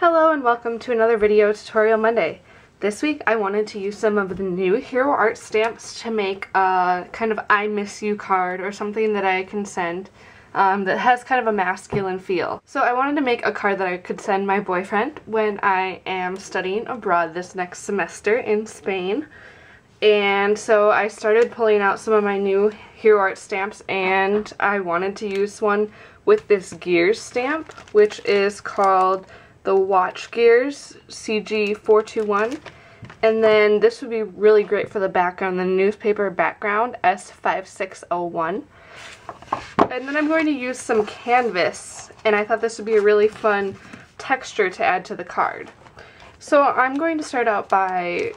Hello and welcome to another video tutorial Monday. This week I wanted to use some of the new Hero Art stamps to make a kind of I miss you card or something that I can send that has kind of a masculine feel. So I wanted to make a card that I could send my boyfriend when I am studying abroad this next semester in Spain. And so I started pulling out some of my new Hero Art stamps, and I wanted to use one with this Gears stamp, which is called the Watch Gears CG421, and then this would be really great for the background, the newspaper background S5601. And then I'm going to use some canvas, and I thought this would be a really fun texture to add to the card. So I'm going to start out by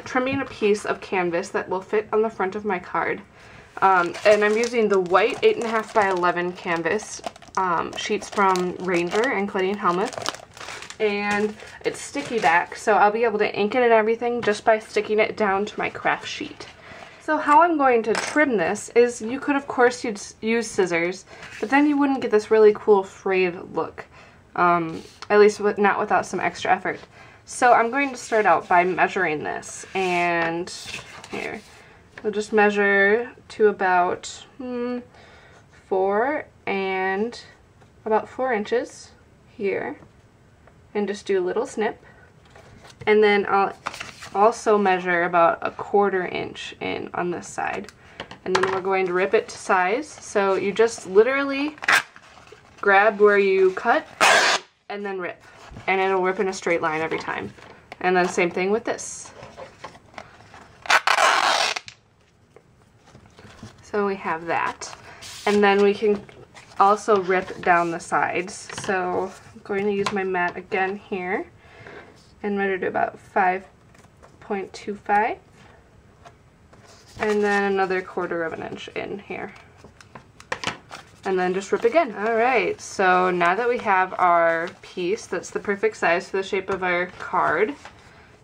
trimming a piece of canvas that will fit on the front of my card. And I'm using the white 8.5 by 11 canvas sheets from Ranger and Cladding Helmuth, and it's sticky back, so I'll be able to ink it and everything just by sticking it down to my craft sheet. So how I'm going to trim this is, you could of course use scissors, but then you wouldn't get this really cool frayed look, at least not without some extra effort. So I'm going to start out by measuring this, and here, we'll just measure to about 4 inches here, and just do a little snip. And then I'll also measure about 1/4 inch in on this side, and then we're going to rip it to size. So you just literally grab where you cut and then rip, and it'll rip in a straight line every time. And then same thing with this. So we have that, and then we can also rip down the sides. So I'm going to use my mat again here and measure to about 5.25, and then another 1/4 inch in here, and then just rip again. Alright, so now that we have our piece that's the perfect size for the shape of our card,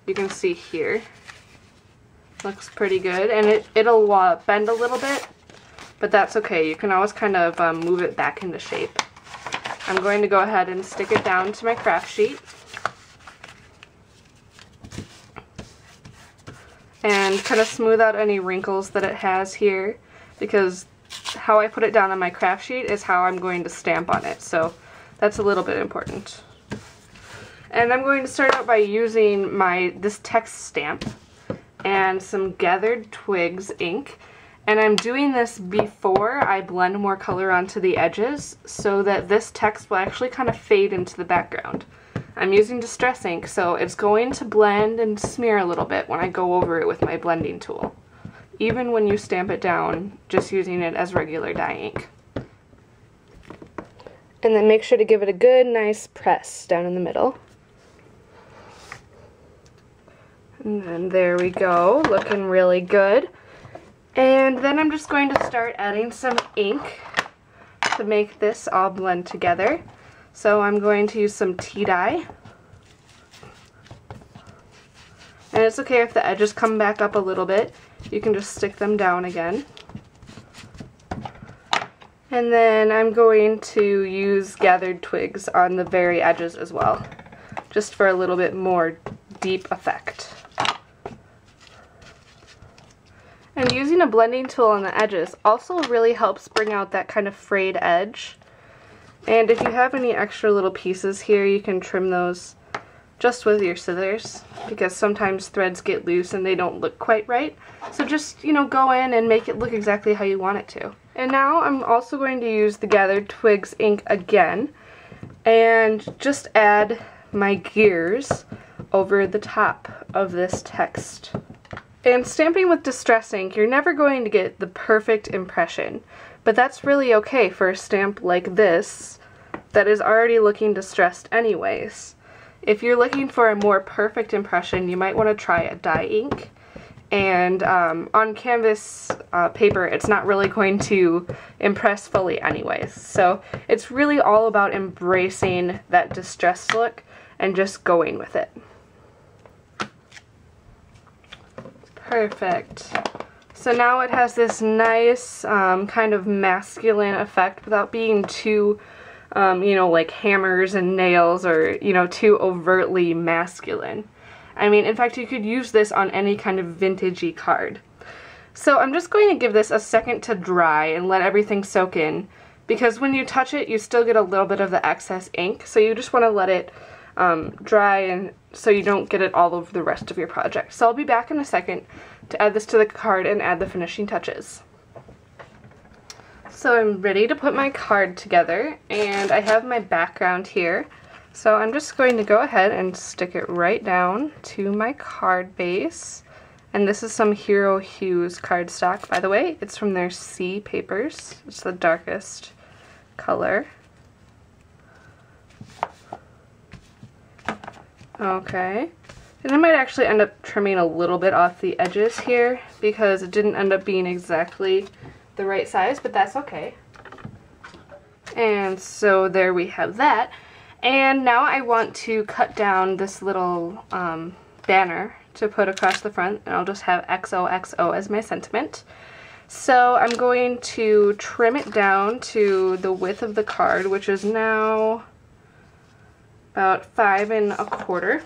you can see here, looks pretty good, and it'll bend a little bit, but that's okay. You can always kind of move it back into shape. I'm going to go ahead and stick it down to my craft sheet and kind of smooth out any wrinkles that it has here, because how I put it down on my craft sheet is how I'm going to stamp on it, so that's a little bit important. And I'm going to start out by using this text stamp and some Gathered Twigs ink. And I'm doing this before I blend more color onto the edges, so that this text will actually kind of fade into the background. I'm using Distress ink, so it's going to blend and smear a little bit when I go over it with my blending tool, even when you stamp it down just using it as regular dye ink. And then make sure to give it a good nice press down in the middle. And then there we go, looking really good. And then I'm just going to start adding some ink to make this all blend together. So I'm going to use some tea dye. And it's okay if the edges come back up a little bit. You can just stick them down again. And then I'm going to use Gathered Twigs on the very edges as well, just for a little bit more deep effect. And using a blending tool on the edges also really helps bring out that kind of frayed edge. And if you have any extra little pieces here, you can trim those just with your scissors, because sometimes threads get loose and they don't look quite right. So just, go in and make it look exactly how you want it to. And now I'm also going to use the Gathered Twigs ink again and just add my gears over the top of this text. And stamping with Distress ink, you're never going to get the perfect impression, but that's really okay for a stamp like this that is already looking distressed anyways. If you're looking for a more perfect impression, you might want to try a dye ink. And on canvas paper, it's not really going to impress fully anyways. So it's really all about embracing that distressed look and just going with it. Perfect. So now it has this nice kind of masculine effect without being too you know, like hammers and nails or, you know, too overtly masculine. I mean, in fact, you could use this on any kind of vintagey card. So I'm just going to give this a second to dry and let everything soak in, because when you touch it, you still get a little bit of the excess ink, so you just want to let it dry and so you don't get it all over the rest of your project. So I'll be back in a second to add this to the card and add the finishing touches. So I'm ready to put my card together, and I have my background here. So I'm just going to go ahead and stick it right down to my card base. And this is some Hero Hues cardstock, by the way. It's from their C papers. It's the darkest color. Okay. And I might actually end up trimming a little bit off the edges here because it didn't end up being exactly the right size, but that's okay. And so there we have that. And now I want to cut down this little banner to put across the front, and I'll just have XOXO as my sentiment. So I'm going to trim it down to the width of the card, which is now about 5 1/4.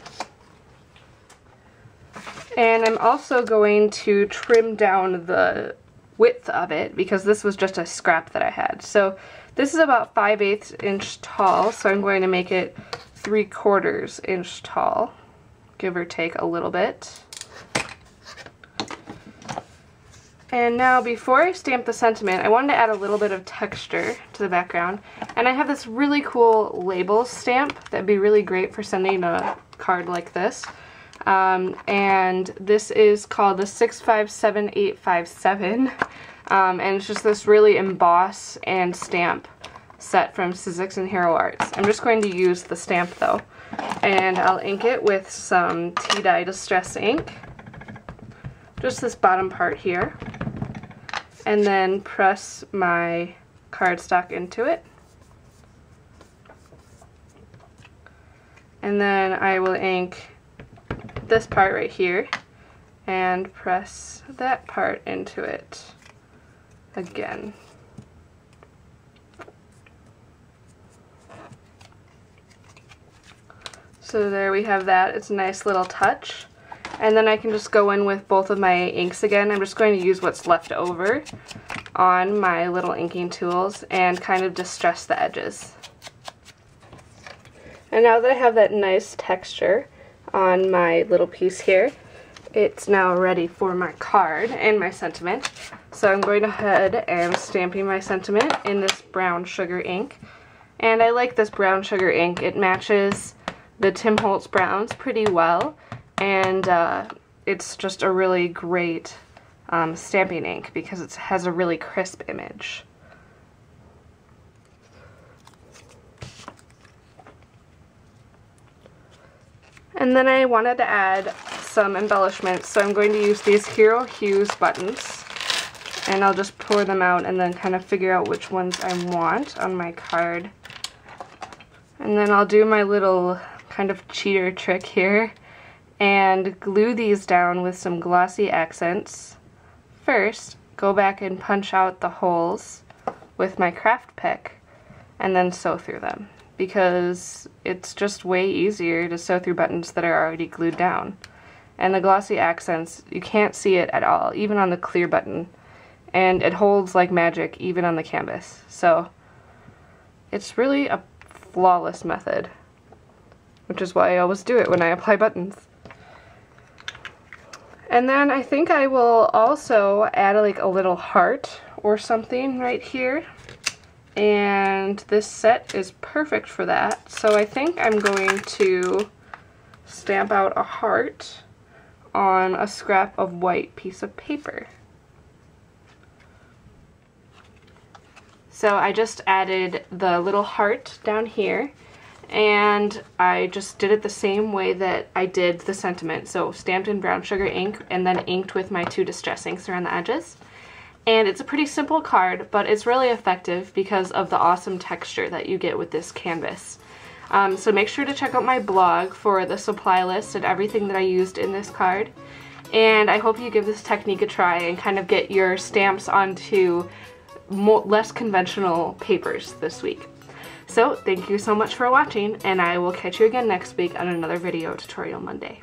And I'm also going to trim down the width of it because this was just a scrap that I had. So this is about 5/8 inch tall, so I'm going to make it 3/4 inch tall, give or take a little bit. And now before I stamp the sentiment, I wanted to add a little bit of texture to the background. And I have this really cool label stamp that'd be really great for sending a card like this. And this is called the 657857. And it's just this really emboss and stamp set from Sizzix and Hero Arts. I'm just going to use the stamp though. And I'll ink it with some tea-dye distress ink. Just this bottom part here. And then press my cardstock into it. And then I will ink this part right here and press that part into it again. So there we have that. It's a nice little touch. And then I can just go in with both of my inks again. I'm just going to use what's left over on my little inking tools and kind of distress the edges. And now that I have that nice texture on my little piece here, it's now ready for my card and my sentiment. So I'm going ahead and stamping my sentiment in this brown sugar ink. And I like this brown sugar ink. It matches the Tim Holtz browns pretty well. And it's just a really great stamping ink because it has a really crisp image. And then I wanted to add some embellishments, so I'm going to use these Hero Hues buttons. And I'll just pour them out and then kind of figure out which ones I want on my card. And then I'll do my little kind of cheater trick here and glue these down with some glossy accents. First, go back and punch out the holes with my craft pick and then sew through them, because it's just way easier to sew through buttons that are already glued down. And the glossy accents, you can't see it at all, even on the clear button, and it holds like magic even on the canvas. So it's really a flawless method, which is why I always do it when I apply buttons. And then I think I will also add like a little heart or something right here. And this set is perfect for that. So I think I'm going to stamp out a heart on a scrap of white piece of paper. So I just added the little heart down here, and I just did it the same way that I did the sentiment. So stamped in brown sugar ink and then inked with my 2 distress inks around the edges. And it's a pretty simple card, but it's really effective because of the awesome texture that you get with this canvas. So make sure to check out my blog for the supply list and everything that I used in this card. And I hope you give this technique a try and kind of get your stamps onto less conventional papers this week. So thank you so much for watching, and I will catch you again next week on another video tutorial Monday.